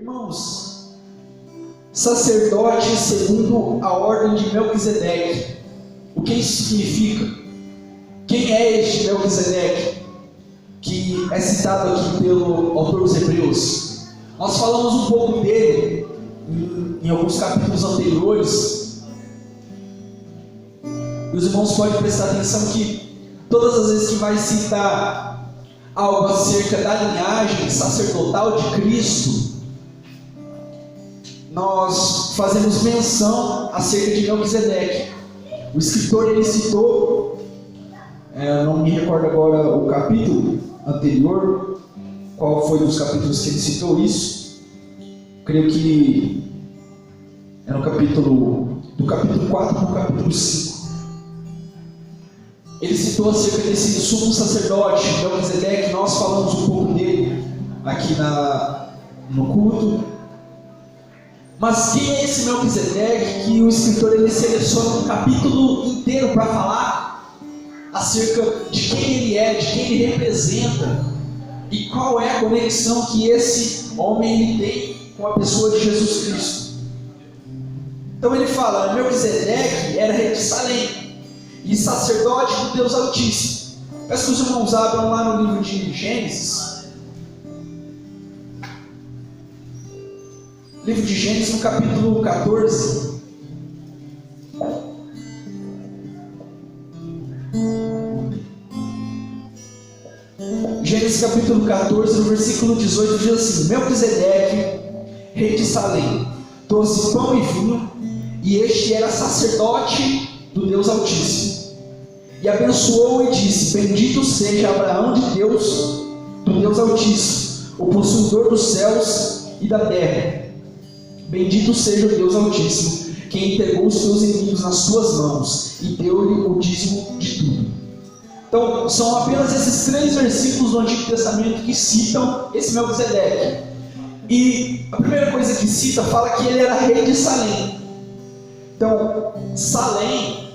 Irmãos, sacerdote segundo a ordem de Melquisedeque. O que isso significa? Quem é este Melquisedeque que é citado aqui pelo autor dos Hebreus? Nós falamos um pouco dele em alguns capítulos anteriores. E os irmãos podem prestar atenção que todas as vezes que vai citar algo acerca da linhagem sacerdotal de Cristo, nós fazemos menção acerca de Melquisedeque. O escritor ele citou, não me recordo agora o capítulo anterior, qual foi dos capítulos que ele citou isso. Creio que é no capítulo 4 para o capítulo 5. Ele citou acerca desse sumo sacerdote Melquisedeque. Nós falamos um pouco dele aqui no culto. Mas quem é esse Melquisedeque que o escritor ele seleciona um capítulo inteiro para falar acerca de quem ele é, de quem ele representa e qual é a conexão que esse homem ele tem com a pessoa de Jesus Cristo? Então ele fala: Melquisedeque era rei de Salém e sacerdote do Deus Altíssimo. Peço que os irmãos abram lá no livro de Gênesis. Livro de Gênesis, no capítulo 14. Gênesis capítulo 14, no versículo 18, diz assim: Melquisedeque, rei de Salém, trouxe pão e vinho, e este era sacerdote do Deus Altíssimo. E abençoou e disse: Bendito seja Abraão de Deus, do Deus Altíssimo, o possuidor dos céus e da terra. Bendito seja o Deus Altíssimo, que entregou os seus inimigos nas suas mãos e deu-lhe o dízimo de tudo. Então, são apenas esses 3 versículos do Antigo Testamento que citam esse Melquisedeque. E a primeira coisa que cita fala que ele era rei de Salém. Então, Salém,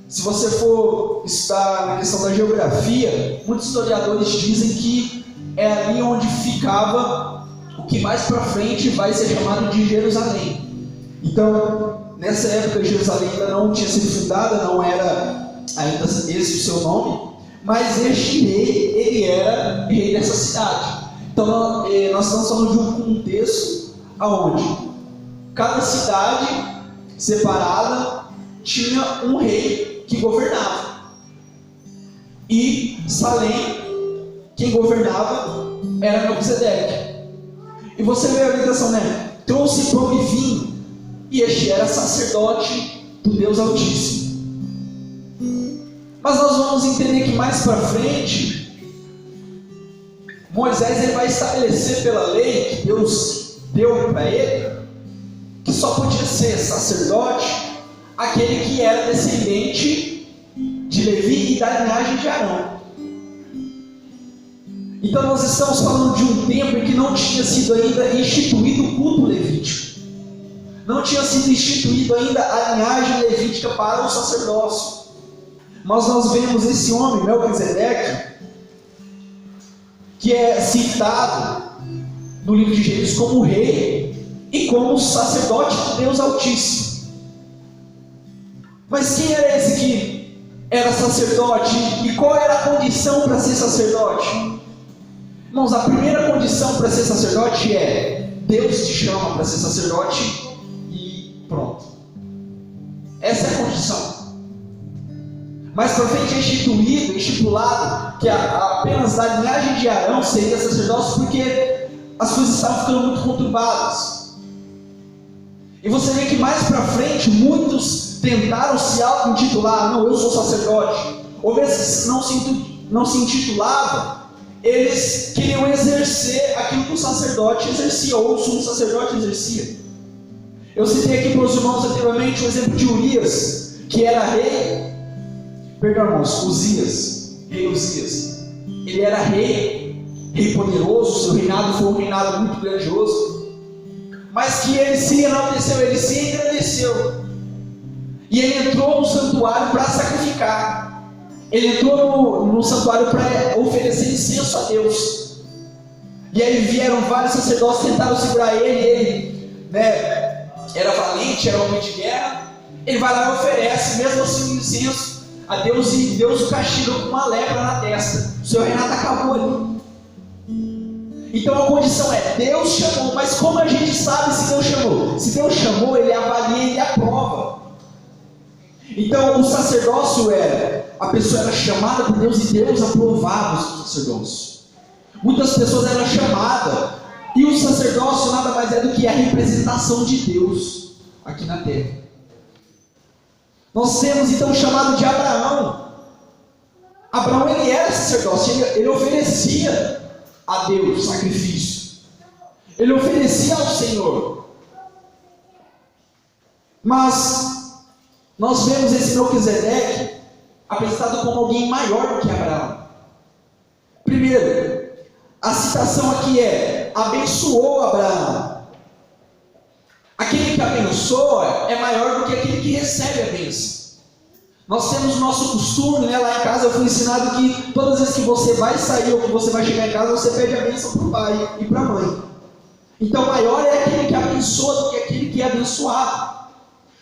se você for estudar na questão da geografia, muitos historiadores dizem que é ali onde ficava o que mais para frente vai ser chamado de Jerusalém. Então, nessa época, Jerusalém ainda não tinha sido fundada, não era ainda esse o seu nome, mas este rei, ele era rei dessa cidade. Então, nós estamos falando de um contexto onde cada cidade separada tinha um rei que governava. E Salém, quem governava era Melquisedeque. E você vê a orientação, né? Trouxe pão e vinho, e este era sacerdote do Deus Altíssimo. Mas nós vamos entender que mais para frente, Moisés ele vai estabelecer pela lei que Deus deu para ele, que só podia ser sacerdote aquele que era descendente de Levi e da linhagem de Arão. Então nós estamos falando de um tempo em que não tinha sido ainda instituído o culto levítico. Não tinha sido instituído ainda a linhagem levítica para o sacerdócio. Mas nós vemos esse homem, Melquisedeque, que é citado no livro de Gênesis como rei e como sacerdote de Deus Altíssimo. Mas quem era esse que era sacerdote? E qual era a condição para ser sacerdote? Irmãos, a primeira condição para ser sacerdote é: Deus te chama para ser sacerdote e pronto. Essa é a condição. Mais para frente é estipulado que apenas da linhagem de Arão seria sacerdócio, porque as coisas estavam ficando muito conturbadas. E você vê que mais para frente muitos tentaram se auto-intitular: não, eu sou sacerdote. Ou mesmo não se intitulavam, eles queriam exercer aquilo que o sacerdote exercia, ou o sumo sacerdote exercia. Eu citei aqui para os irmãos anteriormente o exemplo de Urias, que era rei, Uzias, rei Uzias. Ele era rei poderoso, seu reinado foi um reinado muito grandioso, mas que ele se enalteceu, ele se engrandeceu, e ele entrou no santuário para sacrificar. Ele entrou no santuário para oferecer incenso a Deus. E aí vieram vários sacerdotes, tentaram segurar ele, né, era valente, era homem de guerra. Ele vai lá e oferece, mesmo assim, um incenso a Deus, e Deus o castiga com uma lepra na testa. O seu reinado acabou ali. Então a condição é: Deus chamou, mas como a gente sabe se Deus chamou? Se Deus chamou, Ele avalia, Ele aprova. Então o sacerdócio a pessoa era chamada por Deus e Deus aprovava o seu sacerdócio. Muitas pessoas eram chamadas, e o sacerdócio nada mais é do que a representação de Deus aqui na terra. Nós temos então o chamado de Abraão. Abraão, ele era sacerdócio, ele oferecia a Deus sacrifício, ele oferecia ao Senhor. Mas nós vemos esse Melquisedeque apresentado como alguém maior do que Abraão. Primeiro, a citação aqui abençoou Abraão. Aquele que abençoa é maior do que aquele que recebe a bênção. Nós temos o nosso costume, né? Lá em casa eu fui ensinado que todas as vezes que você vai sair ou que você vai chegar em casa, você pede a bênção para o pai e para a mãe. Então maior é aquele que abençoa do que aquele que é abençoado.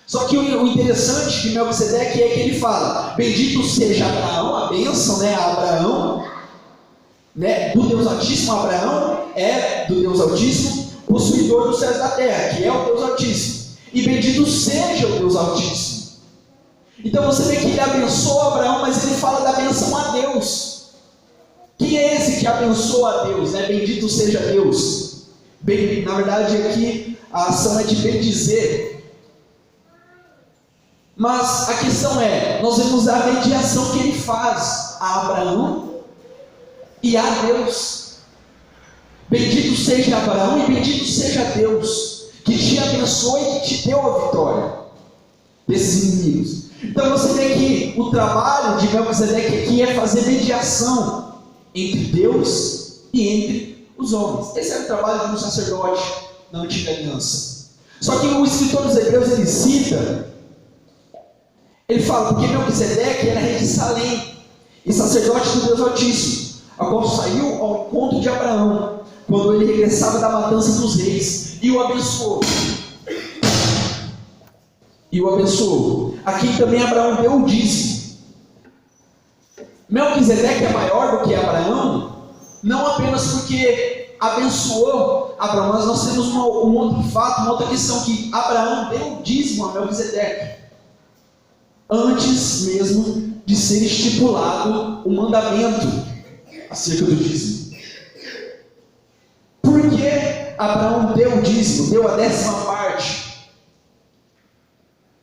Só que o interessante de Melquisedeque é que ele fala: bendito seja Abraão, a bênção, né, a Abraão, né, do Deus Altíssimo. Abraão é do Deus Altíssimo, possuidor dos céus e da terra, que é o Deus Altíssimo. E bendito seja o Deus Altíssimo. Então você vê que ele abençoa Abraão, mas ele fala da benção a Deus. Quem é esse que abençoa a Deus, né? Bendito seja Deus. Na verdade aqui a ação é de bendizer. Mas a questão nós vemos a mediação que ele faz a Abraão e a Deus. Bendito seja Abraão e bendito seja Deus, que te abençoe e que te deu a vitória desses inimigos. Então você vê que o trabalho de Melquisedeque aqui é fazer mediação entre Deus e entre os homens. Esse era o trabalho de um sacerdote na antiga aliança. Só que o escritor dos Hebreus, ele cita, ele fala, porque Melquisedeque era rei de Salém e sacerdote do Deus Altíssimo, a qual saiu ao encontro de Abraão, quando ele regressava da matança dos reis, e o abençoou. Aqui também Abraão deu o dízimo. Melquisedeque é maior do que Abraão, não apenas porque abençoou Abraão, mas nós temos um outro fato, uma outra questão, que Abraão deu o dízimo a Melquisedeque, antes mesmo de ser estipulado o mandamento acerca do dízimo. Por que Abraão deu o dízimo, deu a 10ª parte?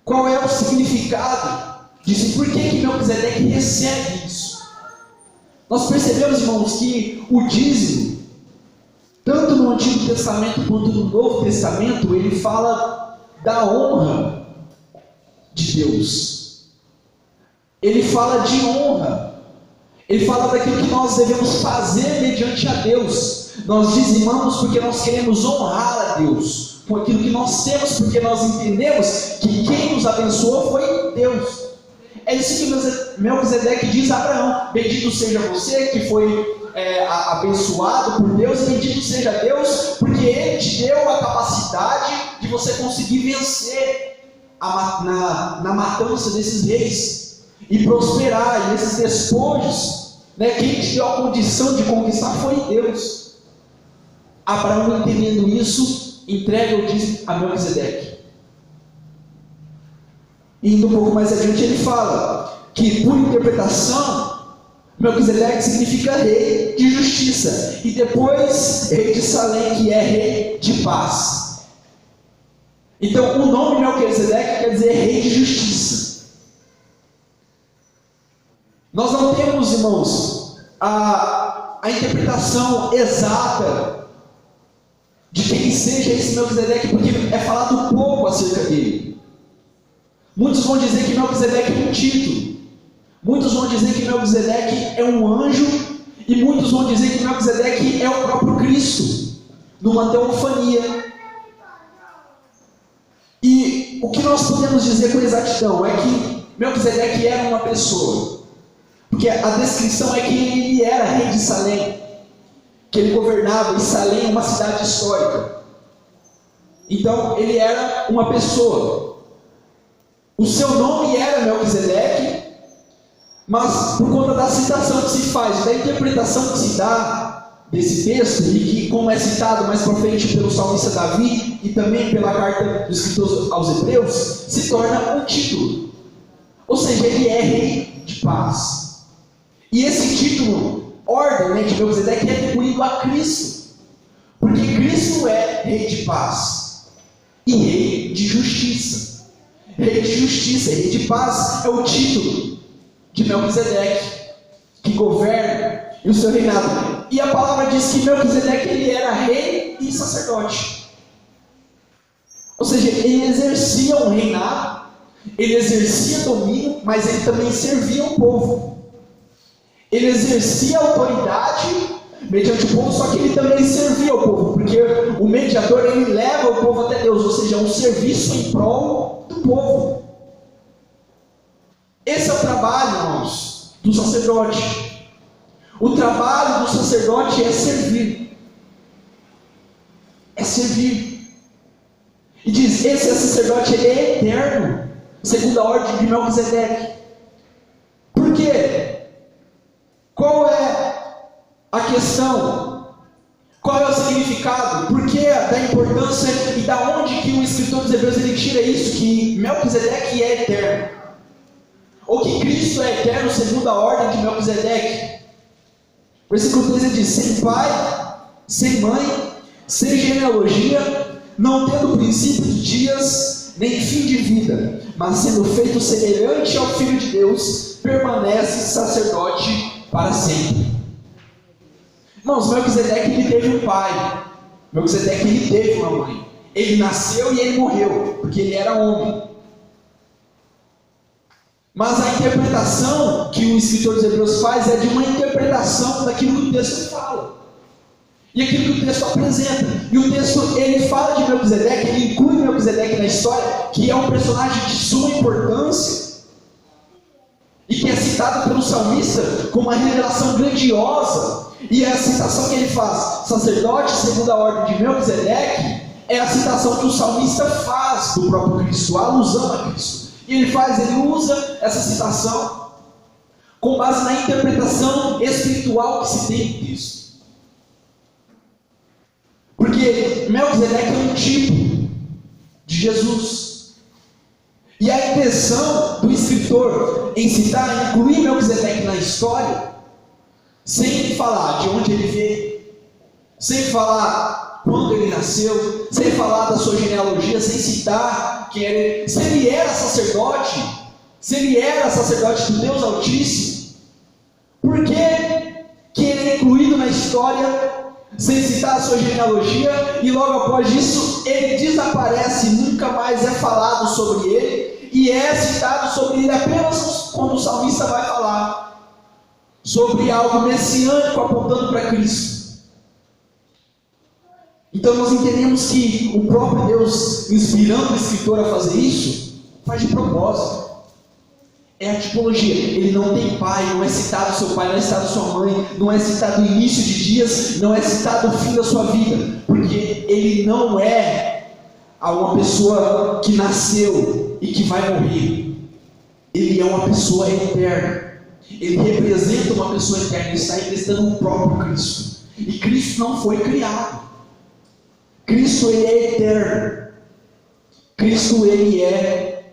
Qual é o significado disso? Por que Melquisedeque recebe isso? Nós percebemos, irmãos, que o dízimo, tanto no Antigo Testamento quanto no Novo Testamento, ele fala da honra de Deus. Ele fala de honra. Ele fala daquilo que nós devemos fazer mediante a Deus. Nós dizimamos porque nós queremos honrar a Deus com aquilo que nós temos, porque nós entendemos que quem nos abençoou foi Deus. É isso que Melquisedeque diz a Abraão: bendito seja você que foi abençoado por Deus, e bendito seja Deus, porque Ele te deu a capacidade de você conseguir vencer na matança desses reis e prosperar, e esses despojos, né? Quem te deu a condição de conquistar foi Deus. Abraão, entendendo isso, entrega o dízimo a Melquisedeque. Indo um pouco mais adiante, ele fala que, por interpretação, Melquisedeque significa rei de justiça, e depois rei de Salém, que é rei de paz. Então o nome Melquisedeque quer dizer rei de justiça. Nós não temos, irmãos, a interpretação exata de quem seja esse Melquisedeque, porque é falado pouco acerca dele. Muitos vão dizer que Melquisedeque é um título, muitos vão dizer que Melquisedeque é um anjo, e muitos vão dizer que Melquisedeque é o próprio Cristo, numa teofania. E o que nós podemos dizer com exatidão é que Melquisedeque era uma pessoa, porque a descrição é que ele era rei de Salém, que ele governava, e Salém é uma cidade histórica. Então ele era uma pessoa. O seu nome era Melquisedeque, mas por conta da citação que se faz, da interpretação que se dá desse texto, e que, como é citado mais para frente pelo salmista Davi e também pela carta do escritor aos Hebreus, se torna um título. Ou seja, ele é rei de paz. E esse título, ordem, de Melquisedeque, é atribuído a Cristo, porque Cristo é rei de paz e rei de justiça. Rei de justiça, rei de paz é o título de Melquisedeque, que governa o seu reinado. E a palavra diz que Melquisedeque ele era rei e sacerdote. Ou seja, ele exercia um reinado, ele exercia domínio, mas ele também servia o povo. Ele exercia autoridade mediante o povo, só que ele também servia o povo, porque o mediador ele leva o povo até Deus, ou seja, é um serviço em prol do povo. Esse é o trabalho, irmãos, do sacerdote. O trabalho do sacerdote é servir. É servir. E diz, esse sacerdote ele é eterno, segundo a ordem de Melquisedeque. Por quê? Qual é a questão? Qual é o significado? Por que da importância e da onde que o escritor dos Hebreus ele tira isso, que Melquisedeque é eterno? Ou que Cristo é eterno segundo a ordem de Melquisedeque? Versículo 13 diz, sem pai, sem mãe, sem genealogia, não tendo princípio de dias, nem fim de vida, mas sendo feito semelhante ao Filho de Deus, permanece sacerdote para sempre. Irmãos, Melquisedeque ele teve um pai, Melquisedeque ele teve uma mãe, ele nasceu e ele morreu, porque ele era homem. Mas a interpretação que o escritor dos Hebreus faz é de uma interpretação daquilo que o texto fala. E aquilo que o texto apresenta. E o texto, ele fala de Melquisedeque, ele inclui Melquisedeque na história, que é um personagem de suma importância, e que é citado pelo salmista como uma revelação grandiosa. E a citação que ele faz, sacerdote segundo a ordem de Melquisedeque, é a citação que o salmista faz do próprio Cristo, a alusão a Cristo. E ele usa essa citação com base na interpretação espiritual que se tem do texto. Porque Melquisedeque é um tipo de Jesus. E a intenção do escritor em citar, incluir Melquisedeque na história, sem falar de onde ele veio, sem falar quando ele nasceu, sem falar da sua genealogia, sem citar que ele, se ele era sacerdote do Deus Altíssimo, por que ele é incluído na história sem citar a sua genealogia, e logo após isso ele desaparece, nunca mais é falado sobre ele, e é citado sobre ele apenas quando o salmista vai falar sobre algo messiânico apontando para Cristo. Então nós entendemos que o próprio Deus, inspirando o escritor a fazer isso, faz de propósito. É a tipologia. Ele não tem pai, não é citado seu pai, não é citado sua mãe, não é citado o início de dias, não é citado o fim da sua vida, porque ele não é uma pessoa que nasceu e que vai morrer. Ele é uma pessoa eterna. Ele representa uma pessoa eterna. Ele está representando o próprio Cristo. E Cristo não foi criado. Cristo ele é eterno. Cristo ele é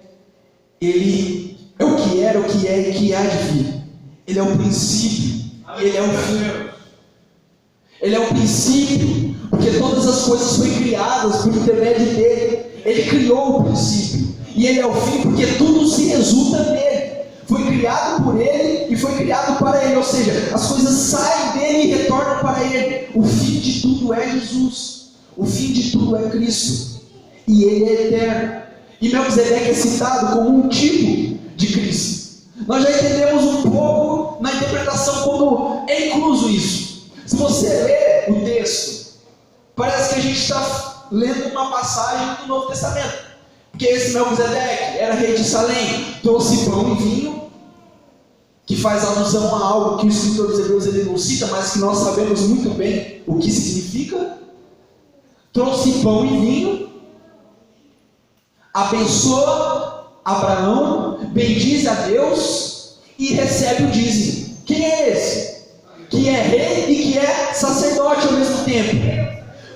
o que era, o que é e que há de vir. Ele é o princípio, ele é o fim. Ele é o princípio, porque todas as coisas foram criadas por intermédio dele. Ele criou o princípio. E ele é o fim, porque tudo se resulta nele. Foi criado por ele e foi criado para ele. Ou seja, as coisas saem dele e retornam para ele. O fim de tudo é Jesus. O fim de tudo é Cristo. E ele é eterno. E Melquisedeque é citado como um tipo de Cristo. Nós já entendemos um pouco na interpretação como é incluso isso. Se você ler o texto, parece que a gente está lendo uma passagem do Novo Testamento. Porque esse Melquisedeque era rei de Salém, trouxe pão e vinho que faz alusão a algo que o escritor dos Hebreus ele não cita, mas que nós sabemos muito bem o que significa. Trouxe pão e vinho, abençoa Abraão, bendiz a Deus e recebe o dízimo. Quem é esse? Que é rei e que é sacerdote ao mesmo tempo.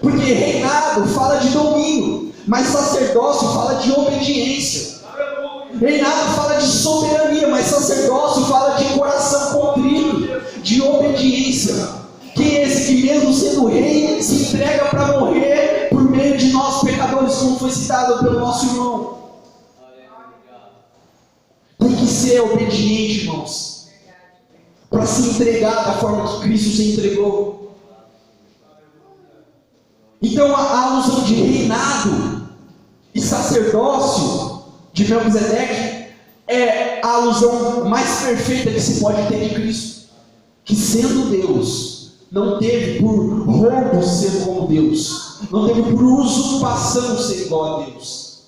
Porque reinado fala de domínio, mas sacerdócio fala de obediência. Reinado fala de soberania, mas sacerdócio fala de coração contrito, de obediência. Quem é esse que mesmo sendo rei se entrega para morrer por meio de nós pecadores, como foi citado pelo nosso irmão? Tem que ser obediente, irmãos, para se entregar da forma que Cristo se entregou. Então a alusão de reinado e sacerdócio de Melquisedeque é a alusão mais perfeita que se pode ter de Cristo, que sendo Deus, não teve por roubo ser como Deus, não teve por usurpação ser igual a Deus,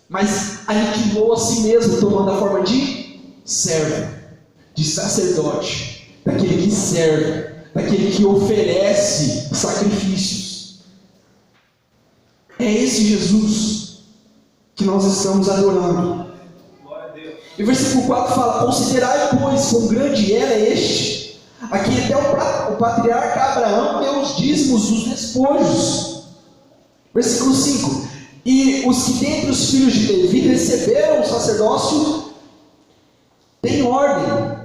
mas aniquilou a si mesmo, tomando a forma de servo, de sacerdote, daquele que serve, daquele que oferece sacrifícios. É esse Jesus que nós estamos adorando. E o versículo 4 fala: considerai, pois, quão grande era este, a quem até o patriarca Abraão deu os dízimos dos despojos. Versículo 5: e os que dentre os filhos de Levi receberam o sacerdócio têm ordem,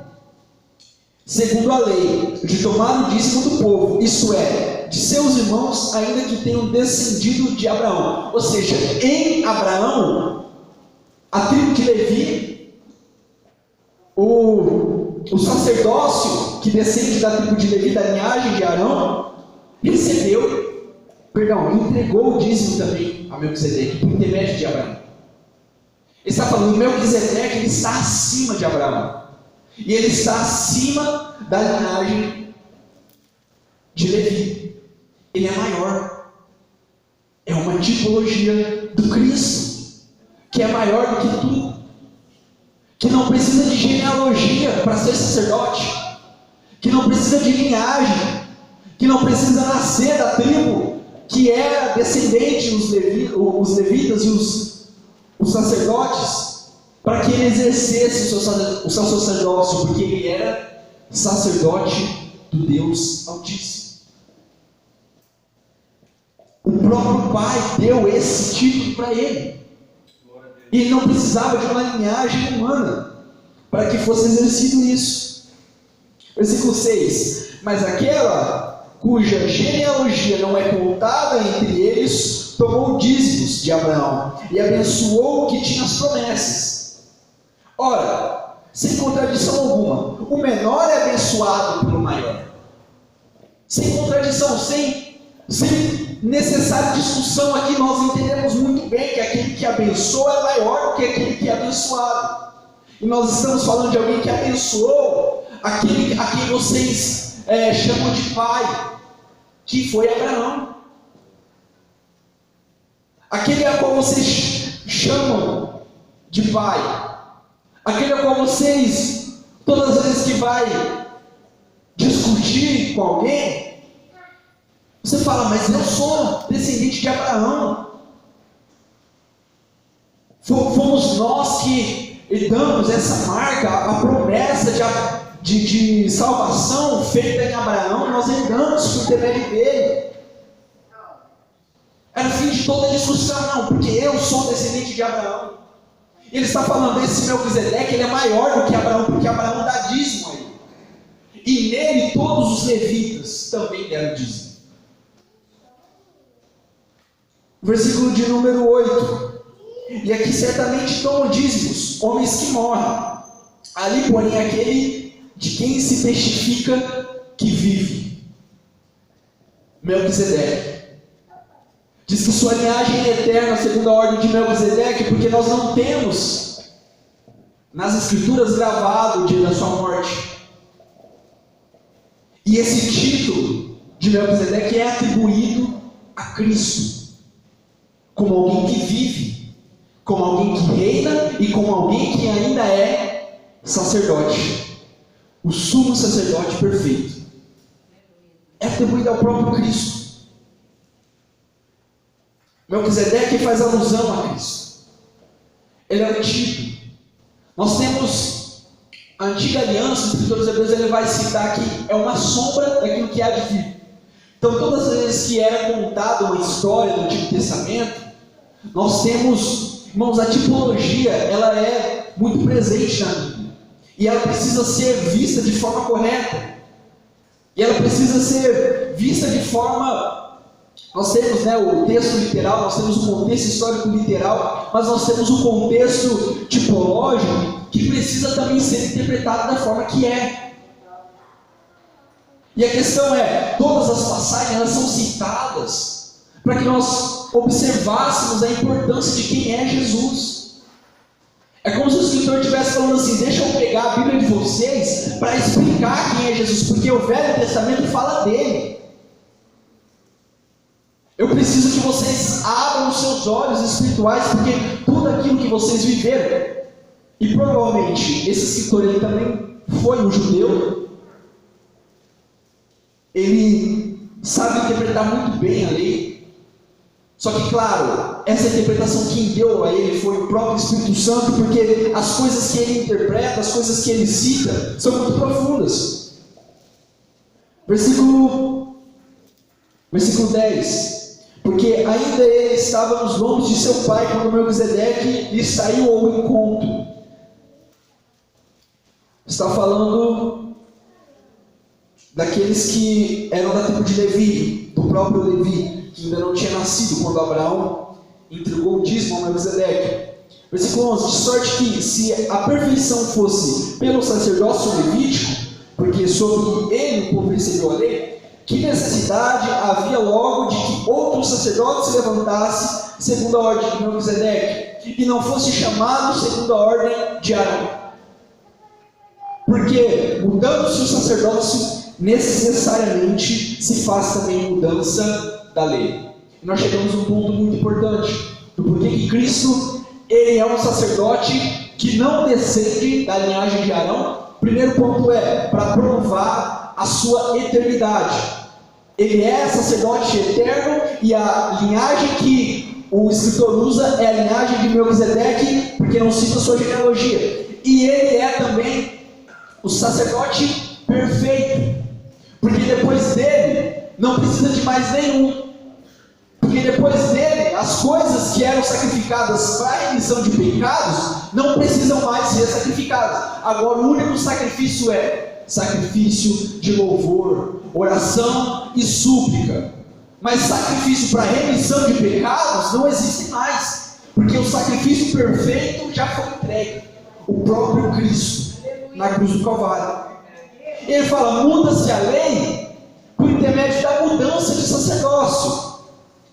segundo a lei, de tomar o dízimo do povo, isto é, de seus irmãos, ainda que tenham descendido de Abraão. Ou seja, em Abraão, a tribo de Levi, o sacerdócio que descende da tribo de Levi, da linhagem de Arão, entregou o dízimo também a Melquisedeque, por intermédio de Abraão. Ele está falando, Melquisedeque, ele está acima de Abraão, e ele está acima da linhagem de Levi. Ele é maior, é uma tipologia do Cristo, que é maior do que tudo, que não precisa de genealogia para ser sacerdote, que não precisa de linhagem, que não precisa nascer da tribo que era descendente os levitas e os sacerdotes, para que ele exercesse o seu sacerdócio, porque ele era sacerdote do Deus Altíssimo. O próprio Pai deu esse título para ele. E ele não precisava de uma linhagem humana para que fosse exercido isso. Versículo 6: mas aquela cuja genealogia não é contada entre eles, tomou dízimos de Abraão e abençoou o que tinha as promessas. Ora, sem contradição alguma, o menor é abençoado pelo maior. Sem contradição, sem necessária discussão aqui, nós entendemos muito bem que aquele que abençoa é maior do que aquele que é abençoado. E nós estamos falando de alguém que abençoou aquele a quem vocês chamam de pai, que foi Abraão. Aquele a qual vocês chamam de pai, aquele a qual vocês, todas as vezes que vai discutir com alguém, você fala, mas eu sou descendente de Abraão. Fomos nós que damos essa marca, a promessa de salvação feita em Abraão, nós herdamos por intermédio dele. Era o fim de toda a discussão, não, porque eu sou descendente de Abraão. Ele está falando, esse Melquisedeque, ele é maior do que Abraão, porque Abraão dá dízimo a ele. E nele todos os levitas também deram dízimo. Versículo de número 8: e aqui certamente tomam dízimos homens que morrem, ali porém aquele de quem se testifica que vive. Melquisedeque diz que sua linhagem é eterna segundo a ordem de Melquisedeque, porque nós não temos nas escrituras gravado o dia da sua morte. E esse título de Melquisedeque é atribuído a Cristo, como alguém que vive, como alguém que reina e como alguém que ainda é sacerdote. o sumo sacerdote perfeito. É atribuído ao próprio Cristo. Melquisedeque faz alusão a Cristo. Ele é antigo. Nós temos a antiga aliança, os escritores hebreus, ele vai citar que é uma sombra daquilo que há de vir. Então, todas as vezes que era contada uma história do Antigo Testamento, nós temos, irmãos, a tipologia, ela é muito presente na Bíblia. E ela precisa ser vista de forma correta. E ela precisa ser vista de forma... Nós temos, o texto literal, nós temos o contexto histórico literal, mas nós temos o contexto tipológico que precisa também ser interpretado da forma que é. E a questão é, todas as passagens elas são citadas para que nós observássemos a importância de quem é Jesus. É como se o escritor estivesse falando assim: deixa eu pegar a Bíblia de vocês para explicar quem é Jesus, porque o Velho Testamento fala dele. Eu preciso que vocês abram os seus olhos espirituais, porque tudo aquilo que vocês viveram, e provavelmente esse escritor ele também foi um judeu, ele sabe interpretar muito bem a lei. Só que, claro, essa interpretação quem deu a ele foi o próprio Espírito Santo, porque as coisas que ele interpreta, as coisas que ele cita, são muito profundas. Versículo 10. Porque ainda ele estava nos lombos de seu pai, quando Melquisedeque lhe saiu ao encontro. Está falando daqueles que eram da tribo de Levi, do próprio Levi, que ainda não tinha nascido quando Abraão entregou o dízimo a Melquisedeque. Versículo 11: de sorte que, se a perfeição fosse pelo sacerdócio levítico, porque sobre ele o povo recebeu a lei, que necessidade havia logo de que outro sacerdote se levantasse segundo a ordem de Melquisedeque, e não fosse chamado segundo a ordem de Arão? Porque, mudando-se o sacerdócio, necessariamente se faz também mudança da lei. E nós chegamos a um ponto muito importante, do porquê que Cristo, ele é um sacerdote que não descende da linhagem de Arão. O primeiro ponto é para provar a sua eternidade. Ele é sacerdote eterno, e a linhagem que o escritor usa é a linhagem de Melquisedeque, porque não cita sua genealogia. E ele é também o sacerdote perfeito, porque depois dele não precisa de mais nenhum. Porque depois dele, as coisas que eram sacrificadas para a remissão de pecados não precisam mais ser sacrificadas. Agora o único sacrifício é sacrifício de louvor, oração e súplica. Mas sacrifício para remissão de pecados não existe mais, porque o sacrifício perfeito já foi entregue, o próprio Cristo, na cruz do Calvário. Ele fala: muda-se a lei por intermédio da mudança de sacerdócio.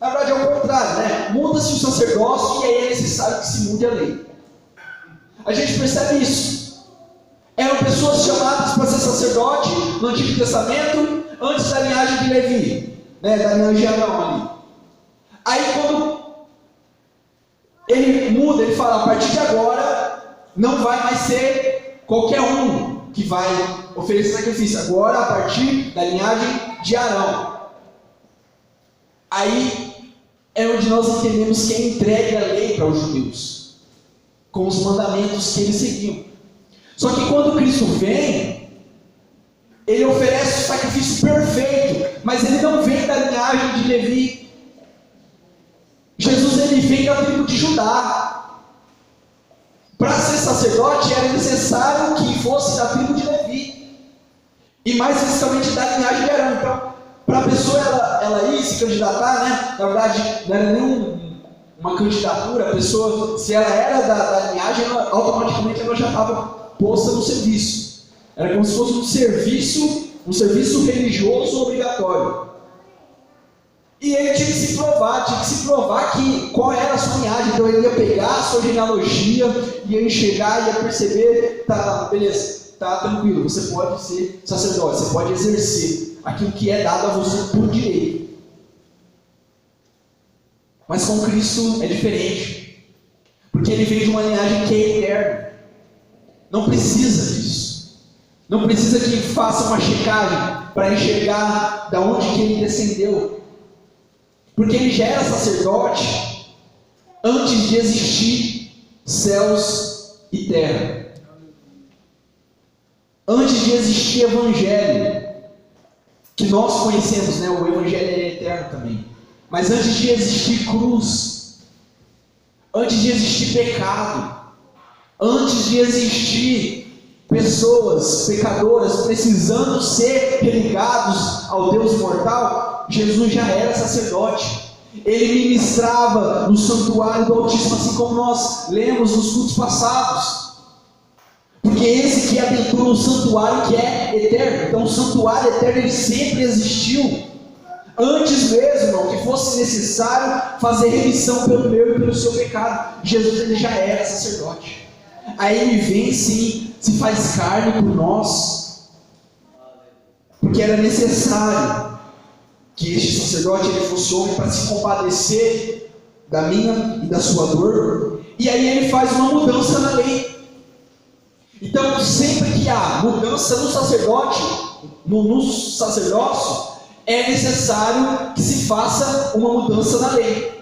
Na verdade é o contrário, muda-se o sacerdócio e aí é necessário que se mude a lei. A gente percebe isso. Eram pessoas chamadas para ser sacerdote no Antigo Testamento, antes da linhagem de Levi, da linhagem de Arão ali. Aí quando ele muda, ele fala: a partir de agora não vai mais ser qualquer um que vai oferecer sacrifício, agora a partir da linhagem de Arão. Aí é onde nós entendemos que é entregue a lei para os judeus, com os mandamentos que eles seguiam. Só que quando Cristo vem, ele oferece o sacrifício perfeito, mas ele não vem da linhagem de Levi. Jesus, ele vem da tribo de Judá. Para ser sacerdote era necessário que fosse da tribo de Levi, e mais especificamente da linhagem de Arão. Então, para a pessoa ela ir se candidatar, na verdade não era nem uma candidatura. A pessoa, se ela era da linhagem, automaticamente ela já estava posta no serviço. Era como se fosse um serviço religioso obrigatório. E ele tinha que se provar que qual era a sua linhagem. Então ele ia pegar a sua genealogia, ia enxergar, ia perceber: tá, beleza, tá tranquilo, você pode ser sacerdote, você pode exercer aquilo que é dado a você por direito. Mas com Cristo é diferente, porque ele vem de uma linhagem que é eterna, não precisa disso. Não precisa que faça uma checagem para enxergar da onde que ele descendeu. Porque ele já era sacerdote antes de existir céus e terra. Antes de existir evangelho, que nós conhecemos, né? O evangelho é eterno também. Mas antes de existir cruz, antes de existir pecado, antes de existir pessoas pecadoras precisando ser religados ao Deus imortal, Jesus já era sacerdote. Ele ministrava no santuário do Altíssimo, assim como nós lemos nos cultos passados. Porque esse que adentrou no santuário que é eterno. Então o santuário eterno ele sempre existiu. Antes mesmo, irmão, que fosse necessário fazer remissão pelo meu e pelo seu pecado, Jesus ele já era sacerdote. Aí ele vem sim, se faz carne por nós, porque era necessário que este sacerdote ele fosse homem para se compadecer da minha e da sua dor. E aí ele faz uma mudança na lei. Então sempre que há mudança no sacerdote, no sacerdócio, é necessário que se faça uma mudança na lei.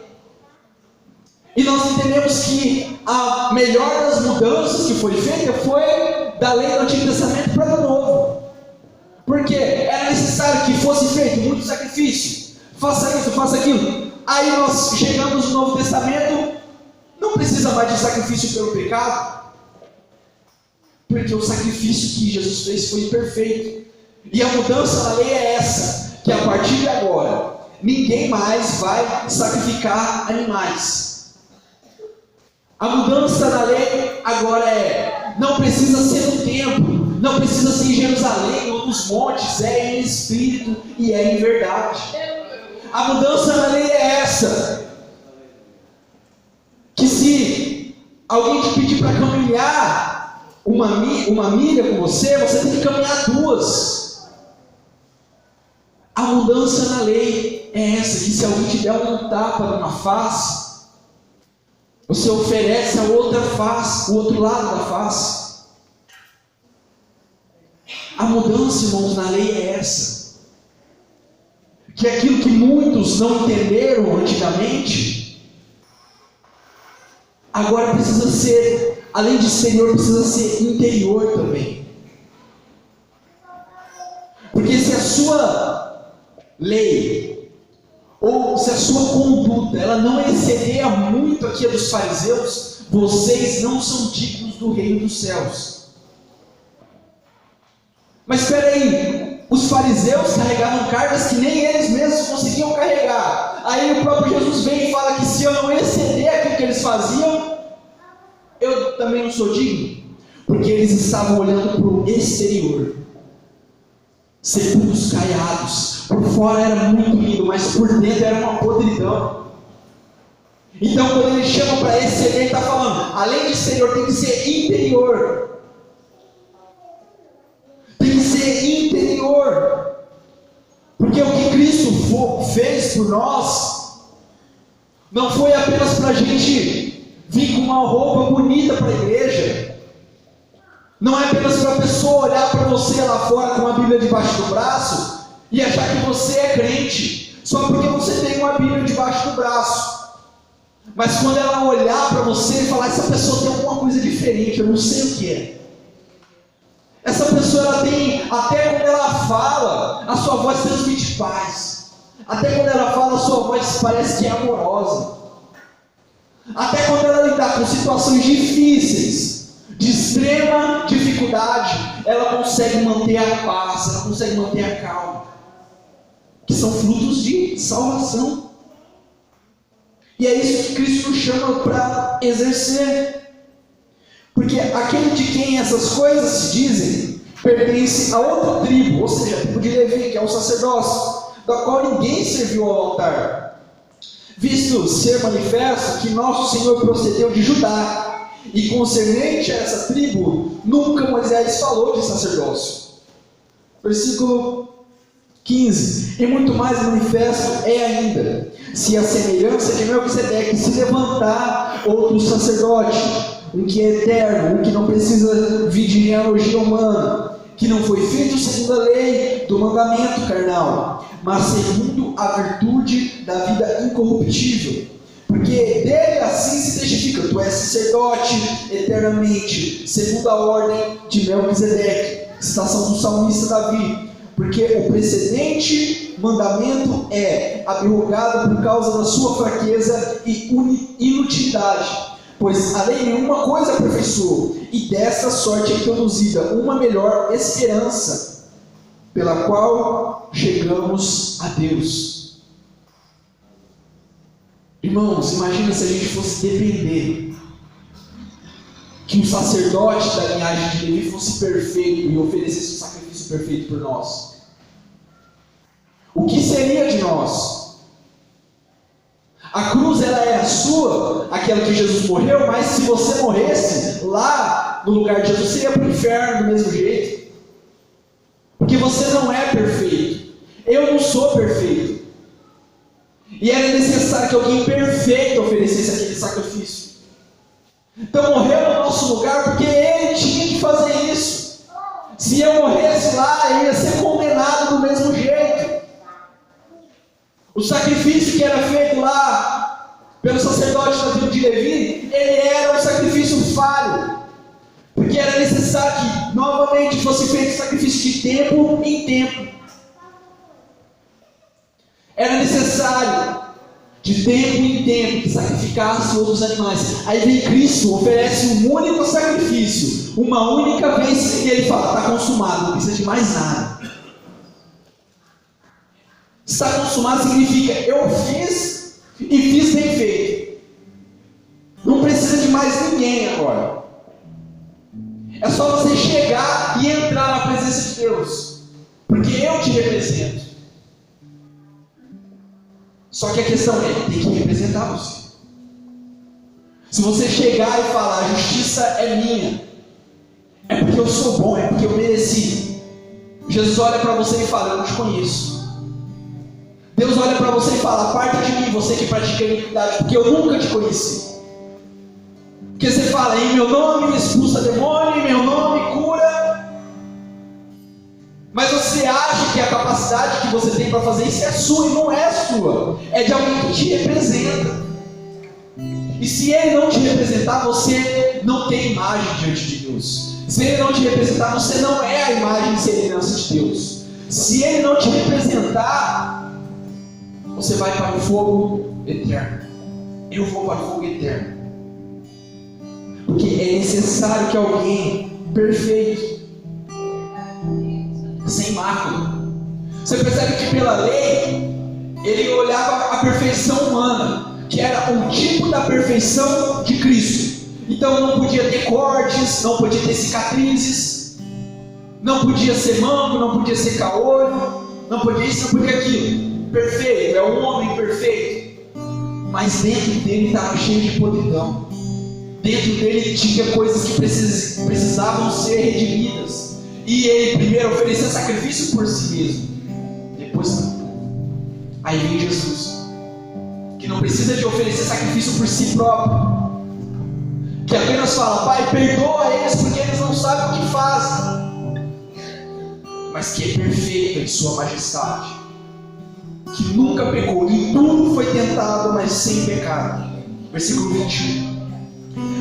E nós entendemos que a melhor das mudanças que foi feita foi da lei do Antigo Testamento para o Novo. Porque era necessário que fosse feito muito sacrifício. Faça isso, faça aquilo. Aí nós chegamos no Novo Testamento, não precisa mais de sacrifício pelo pecado. Porque o sacrifício que Jesus fez foi perfeito. E a mudança na lei é essa. Que a partir de agora, ninguém mais vai sacrificar animais. A mudança na lei agora é, não precisa ser no templo, não precisa ser em Jerusalém ou nos montes, é em espírito e é em verdade. A mudança na lei é essa, que se alguém te pedir para caminhar uma milha com você, você tem que caminhar 2. A mudança na lei é essa, que se alguém te der um tapa numa face, você oferece a outra face, o outro lado da face. A mudança, irmãos, na lei é essa. Que aquilo que muitos não entenderam antigamente, agora precisa ser, além de exterior, precisa ser interior também. Porque se a sua lei, ou se a sua conduta ela não exceder muito aqui a dos fariseus, vocês não são dignos do reino dos céus. Mas espera aí, os fariseus carregavam cargas que nem eles mesmos conseguiam carregar. Aí o próprio Jesus vem e fala que se eu não exceder aquilo que eles faziam, eu também não sou digno. Porque eles estavam olhando para o exterior, sepulcros caiados. Por fora era muito lindo, mas por dentro era uma podridão. Então quando ele chama para exceder, ele está falando, além de exterior, tem que ser interior. Tem que ser interior. Porque o que Cristo fez por nós, não foi apenas para a gente vir com uma roupa bonita para a igreja. Não é apenas para a pessoa olhar para você lá fora com a Bíblia debaixo do braço e achar que você é crente, só porque você tem uma Bíblia debaixo do braço. Mas quando ela olhar para você e falar, essa pessoa tem alguma coisa diferente, eu não sei o que é. Essa pessoa ela tem, até quando ela fala, a sua voz transmite paz. Até quando ela fala, a sua voz parece que é amorosa. Até quando ela lidar com situações difíceis, de extrema dificuldade, ela consegue manter a paz, ela consegue manter a calma, que são frutos de salvação. E é isso que Cristo nos chama para exercer. Porque aquele de quem essas coisas se dizem pertence a outra tribo, ou seja, a tribo de Levi, que é o sacerdócio, da qual ninguém serviu ao altar, visto ser manifesto que nosso Senhor procedeu de Judá, e concernente a essa tribo, nunca Moisés falou de sacerdócio. Versículo 15: e muito mais manifesto é ainda, se a semelhança de Melquisedeque se levantar outro sacerdote, um que é eterno, um que não precisa vir de genealogia humana, que não foi feito segundo a lei do mandamento carnal, mas segundo a virtude da vida incorruptível. Porque dele assim se testifica: tu és sacerdote eternamente, segundo a ordem de Melquisedeque. Citação do salmista Davi. Porque o precedente mandamento é abrogado por causa da sua fraqueza e inutilidade. Pois a lei nenhuma coisa aperfeiçoou, e desta sorte é introduzida uma melhor esperança, pela qual chegamos a Deus. Irmãos, imagina se a gente fosse depender que o sacerdote da linhagem de Levi fosse perfeito e oferecesse um sacrifício perfeito por nós. O que seria de nós? A cruz, ela era sua, aquela que Jesus morreu, mas se você morresse lá no lugar de Jesus, você ia para o inferno do mesmo jeito. Porque você não é perfeito. Eu não sou perfeito. E era necessário que alguém perfeito oferecesse aquele sacrifício. Então morreu no nosso lugar porque ele tinha que fazer isso. Se eu morresse lá, eu ia ser condenado do mesmo jeito. O sacrifício que era feito lá pelo sacerdote da tribo de Levi, ele era um sacrifício falho, porque era necessário que novamente fosse feito sacrifício de tempo em tempo. Era necessário de tempo em tempo que sacrificasse outros animais. Aí vem Cristo, oferece um único sacrifício, uma única vez, e ele fala: está consumado, não precisa de mais nada. Está consumado significa: eu fiz e fiz bem feito. Não precisa de mais ninguém agora. É só você chegar e entrar na presença de Deus, porque eu te represento. Só que a questão é, tem que representar você. Se você chegar e falar: a justiça é minha, é porque eu sou bom, é porque eu mereci. Jesus olha para você e fala: eu não te conheço. Deus olha para você e fala: aparta de mim, você que pratica a iniquidade, porque eu nunca te conheci. Porque você fala: em meu nome expulsa demônio, em meu nome cura. Mas você acha que a capacidade que você tem para fazer isso é sua, e não é sua. É de alguém que te representa. E se ele não te representar, você não tem imagem diante de Deus. Se ele não te representar, você não é a imagem e semelhança de Deus. Se ele não te representar, você vai para o fogo eterno. Eu vou para o fogo eterno. Porque é necessário que alguém perfeito, sem mácula. Você percebe que pela lei, ele olhava a perfeição humana, que era um tipo da perfeição de Cristo. Então não podia ter cortes, não podia ter cicatrizes, não podia ser manco, não podia ser caolho, não podia isso, não podia aquilo. Perfeito, é um homem perfeito, mas dentro dele estava cheio de podridão. Dentro dele tinha coisas que precisavam ser redimidas, e ele primeiro oferecia sacrifício por si mesmo, depois aí vem Jesus, que não precisa de oferecer sacrifício por si próprio, que apenas fala: Pai, perdoa eles porque eles não sabem o que fazem, mas que é perfeito em sua majestade, que nunca pecou, em tudo foi tentado, mas sem pecado. Versículo 21.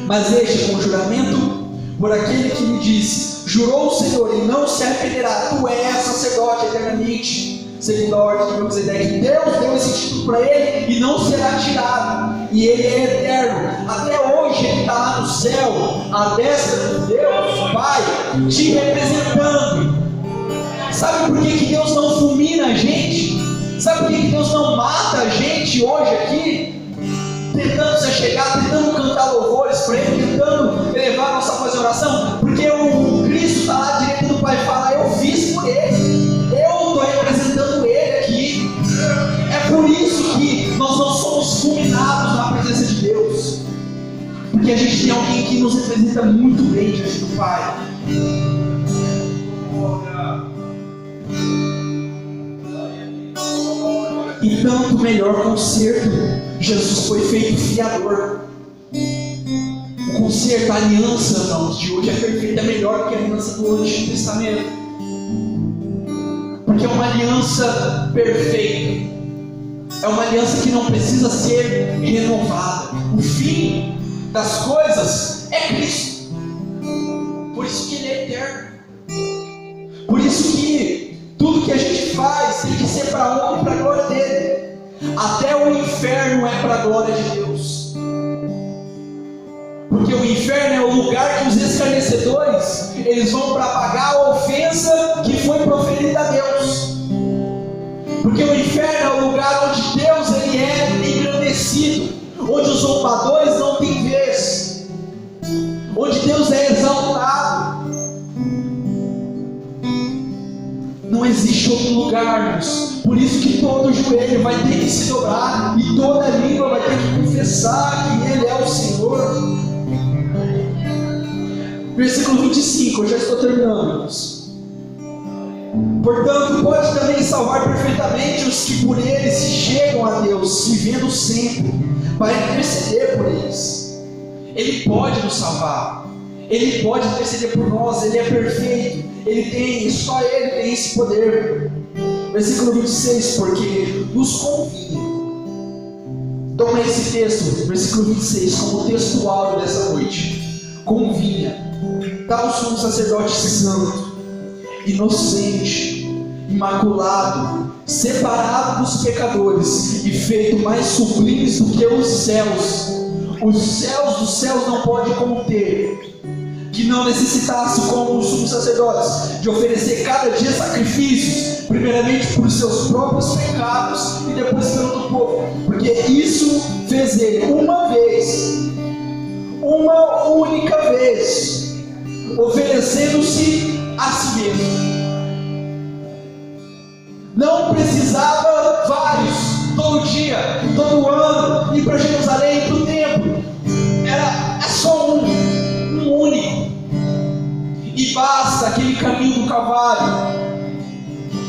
Mas este com juramento por aquele que me disse: jurou o Senhor e não se arrependerá, tu és sacerdote eternamente, segundo a ordem de Melquisedeque. Deus deu esse título para ele e não será tirado, e ele é eterno. Até hoje ele está lá no céu, à destra de Deus Pai, te representando. Sabe por que Deus não fulmina a gente? Sabe por que Deus não mata a gente hoje aqui? Tentando se achegar, tentando cantar louvores para Ele, tentando elevar nossa voz de oração, porque o Cristo está lá direito do Pai e fala: eu fiz por Ele, eu estou representando Ele aqui. É por isso que nós não somos fulminados na presença de Deus, porque a gente tem alguém que nos representa muito bem diante do Pai. E tanto melhor conserto, Jesus foi feito fiador. O conserto, a aliança, irmãos, de hoje é perfeita, é melhor do que a aliança do Antigo Testamento. Porque é uma aliança perfeita. É uma aliança que não precisa ser renovada. O fim das coisas é Cristo. Por isso que Ele é eterno. Por isso que tudo que a gente faz tem que ser para a honra e para a glória dele. Até o inferno é para a glória de Deus. Porque o inferno é o lugar que os escarnecedores eles vão para pagar a ofensa que foi proferida a Deus. Porque o inferno é o lugar onde Deus ele é engrandecido, onde os zombadores não têm vez, onde Deus é exaltado. Não existe outro lugar, irmãos. Por isso que todo joelho vai ter que se dobrar e toda língua vai ter que confessar que Ele é o Senhor. Versículo 25, eu já estou terminando, irmãos. Portanto, pode também salvar perfeitamente os que por Ele se chegam a Deus, vivendo sempre, para interceder por eles. Ele pode nos salvar. Ele pode interceder por nós. Ele é perfeito. Só Ele tem esse poder. Versículo 26, porque nos convinha. Toma esse texto, versículo 26, como texto áureo dessa noite. Convinha, tal sumo sacerdote santo, inocente, imaculado, separado dos pecadores e feito mais sublimes do que os céus. Os céus dos céus não pode conter, que não necessitasse, como os sumos sacerdotes, de oferecer cada dia sacrifícios, primeiramente por seus próprios pecados e depois pelo do povo, porque isso fez ele uma única vez, oferecendo-se a si mesmo. Não precisava vários, todo dia, todo ano, ir para Jerusalém, para o templo. É só um único. E basta aquele caminho do Calvário,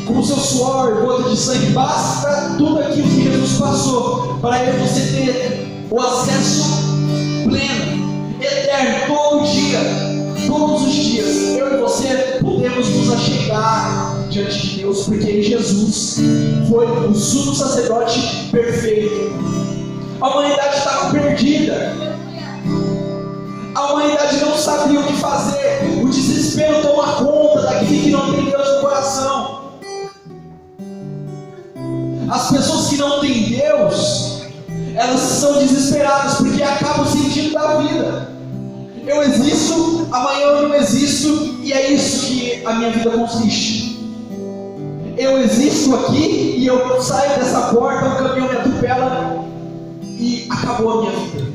com o seu suor, gota de sangue, basta tudo aquilo que Jesus passou, para você ter o acesso pleno, eterno, todo dia, todos os dias. Eu e você podemos nos achegar diante de Deus, porque Jesus foi o sumo sacerdote perfeito. A humanidade estava perdida. A humanidade não sabia o que fazer. O desespero toma conta daquele que não tem Deus no coração. As pessoas que não têm Deus, elas são desesperadas porque acabam sentindo da vida. Eu existo, amanhã eu não existo, e é isso que a minha vida consiste. Eu existo aqui e eu saio dessa porta, o caminhão me atropela e acabou a minha vida.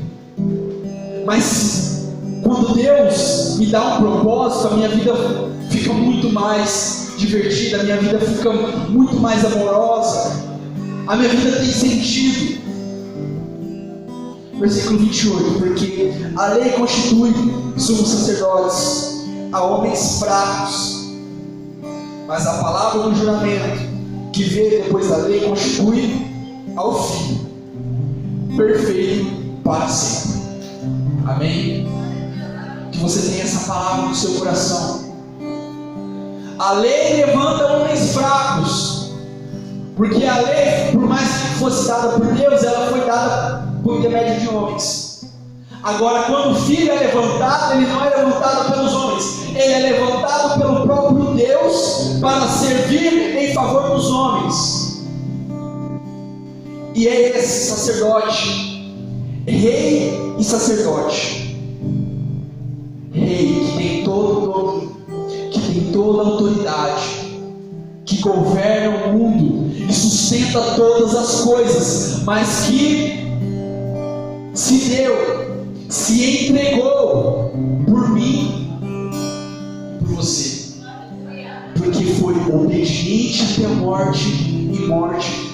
Mas quando Deus me dá um propósito, a minha vida fica muito mais divertida, a minha vida fica muito mais amorosa, a minha vida tem sentido. Versículo 28, porque a lei constitui sumos sacerdotes a homens fracos, mas a palavra do juramento que veio depois da lei constitui ao Filho perfeito para sempre. Amém? Que você tenha essa palavra no seu coração. A lei levanta homens fracos, porque a lei, por mais que fosse dada por Deus, ela foi dada por intermédio de homens. Agora, quando o Filho é levantado, ele não é levantado pelos homens, ele é levantado pelo próprio Deus para servir em favor dos homens. E é esse sacerdote, rei e sacerdote, rei que tem todo o domínio, que tem toda a autoridade, que governa o mundo e sustenta todas as coisas, mas que se deu, se entregou por mim e por você, porque foi obediente até a morte e morte